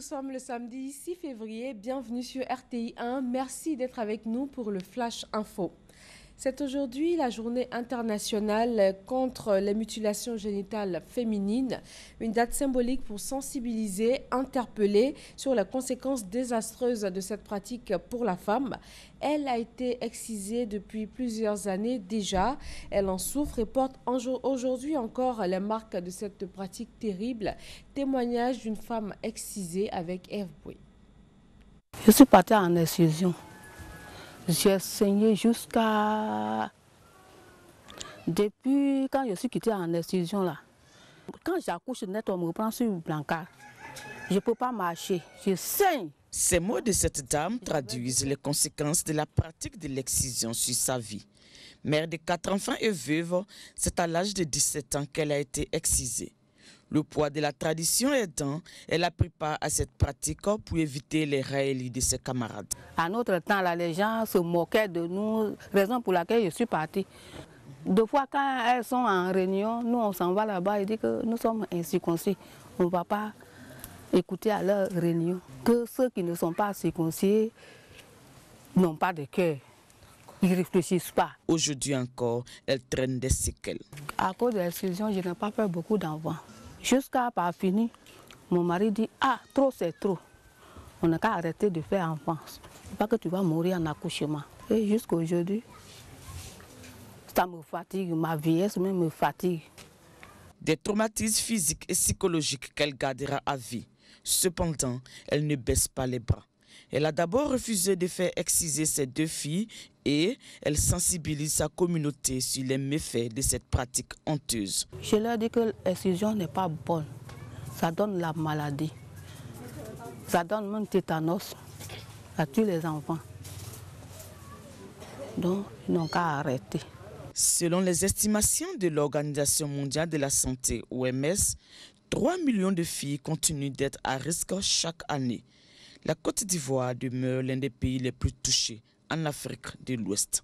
Nous sommes le samedi 6 février, bienvenue sur RTI 1, merci d'être avec nous pour le Flash Info. C'est aujourd'hui la journée internationale contre les mutilations génitales féminines, une date symbolique pour sensibiliser, interpeller sur les conséquences désastreuses de cette pratique pour la femme. Elle a été excisée depuis plusieurs années déjà. Elle en souffre et porte aujourd'hui encore les marques de cette pratique terrible. Témoignage d'une femme excisée avec Eve Boué. Je suis partie en excision. J'ai saigné jusqu'à... Depuis quand je suis quittée en excision là. Quand j'accouche net, on me prend sur une brancard. Je ne peux pas marcher, je saigne. Ces mots de cette dame traduisent les conséquences de la pratique de l'excision sur sa vie. Mère de 4 enfants et veuve, c'est à l'âge de 17 ans qu'elle a été excisée. Le poids de la tradition aidant, elle a pris part à cette pratique pour éviter les railleries de ses camarades. À notre temps, là, les gens se moquaient de nous, raison pour laquelle je suis partie. Deux fois, quand elles sont en réunion, nous on s'en va là-bas et dit que nous sommes incirconcis. On ne va pas écouter à leur réunion. Que ceux qui ne sont pas circoncis n'ont pas de cœur. Ils ne réfléchissent pas. Aujourd'hui encore, elle traîne des séquelles. À cause de l'exclusion, je n'ai pas fait beaucoup d'enfants. Jusqu'à pas fini, mon mari dit « Ah, trop c'est trop. On n'a qu'à arrêter de faire enfant. Pas que tu vas mourir en accouchement. » Et jusqu'à aujourd'hui, ça me fatigue, ma vieillesse même me fatigue. Des traumatismes physiques et psychologiques qu'elle gardera à vie. Cependant, elle ne baisse pas les bras. Elle a d'abord refusé de faire exciser ses 2 filles et elle sensibilise sa communauté sur les méfaits de cette pratique honteuse. Je leur dis que l'excision n'est pas bonne. Ça donne la maladie. Ça donne même tétanos. Ça tue les enfants. Donc, ils n'ont qu'à arrêter. Selon les estimations de l'Organisation mondiale de la santé, OMS, 3 millions de filles continuent d'être à risque chaque année. La Côte d'Ivoire demeure l'un des pays les plus touchés en Afrique de l'Ouest.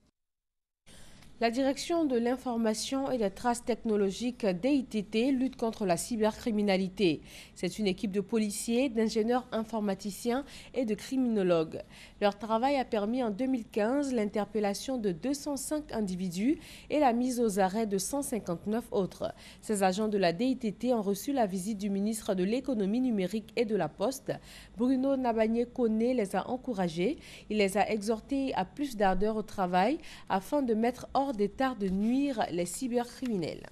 La direction de l'information et des traces technologiques DITT lutte contre la cybercriminalité. C'est une équipe de policiers, d'ingénieurs informaticiens et de criminologues. Leur travail a permis en 2015 l'interpellation de 205 individus et la mise aux arrêts de 159 autres. Ces agents de la DITT ont reçu la visite du ministre de l'économie numérique et de la Poste. Bruno Nabagné-Kone les a encouragés. Il les a exhortés à plus d'ardeur au travail afin de mettre hors d'état de nuire les cybercriminels.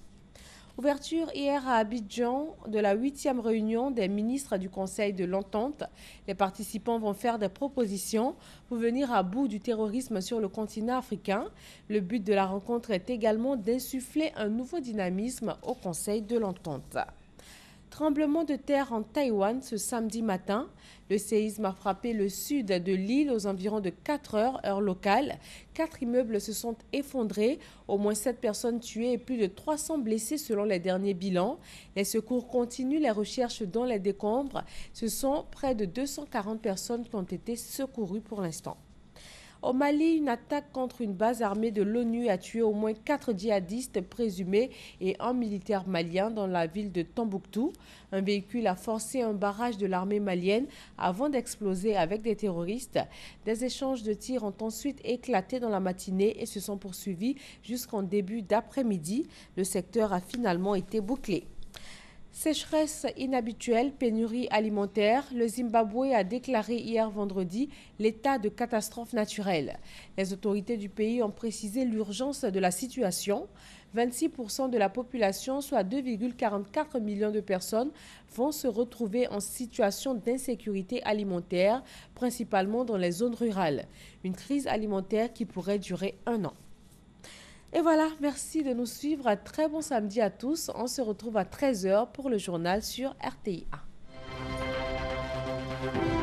Ouverture hier à Abidjan de la 8e réunion des ministres du Conseil de l'Entente. Les participants vont faire des propositions pour venir à bout du terrorisme sur le continent africain. Le but de la rencontre est également d'insuffler un nouveau dynamisme au Conseil de l'Entente. Tremblement de terre en Taïwan ce samedi matin. Le séisme a frappé le sud de l'île aux environs de 4 heures, heure locale. 4 immeubles se sont effondrés, au moins 7 personnes tuées et plus de 300 blessés selon les derniers bilans. Les secours continuent les recherches dans les décombres. Ce sont près de 240 personnes qui ont été secourues pour l'instant. Au Mali, une attaque contre une base armée de l'ONU a tué au moins 4 djihadistes présumés et un militaire malien dans la ville de Tombouctou. Un véhicule a forcé un barrage de l'armée malienne avant d'exploser avec des terroristes. Des échanges de tirs ont ensuite éclaté dans la matinée et se sont poursuivis jusqu'en début d'après-midi. Le secteur a finalement été bouclé. Sécheresse inhabituelle, pénurie alimentaire, le Zimbabwe a déclaré hier vendredi l'état de catastrophe naturelle. Les autorités du pays ont précisé l'urgence de la situation. 26% de la population, soit 2,44 millions de personnes, vont se retrouver en situation d'insécurité alimentaire, principalement dans les zones rurales. Une crise alimentaire qui pourrait durer 1 an. Et voilà, merci de nous suivre. Très bon samedi à tous. On se retrouve à 13 h pour le journal sur RTI 1.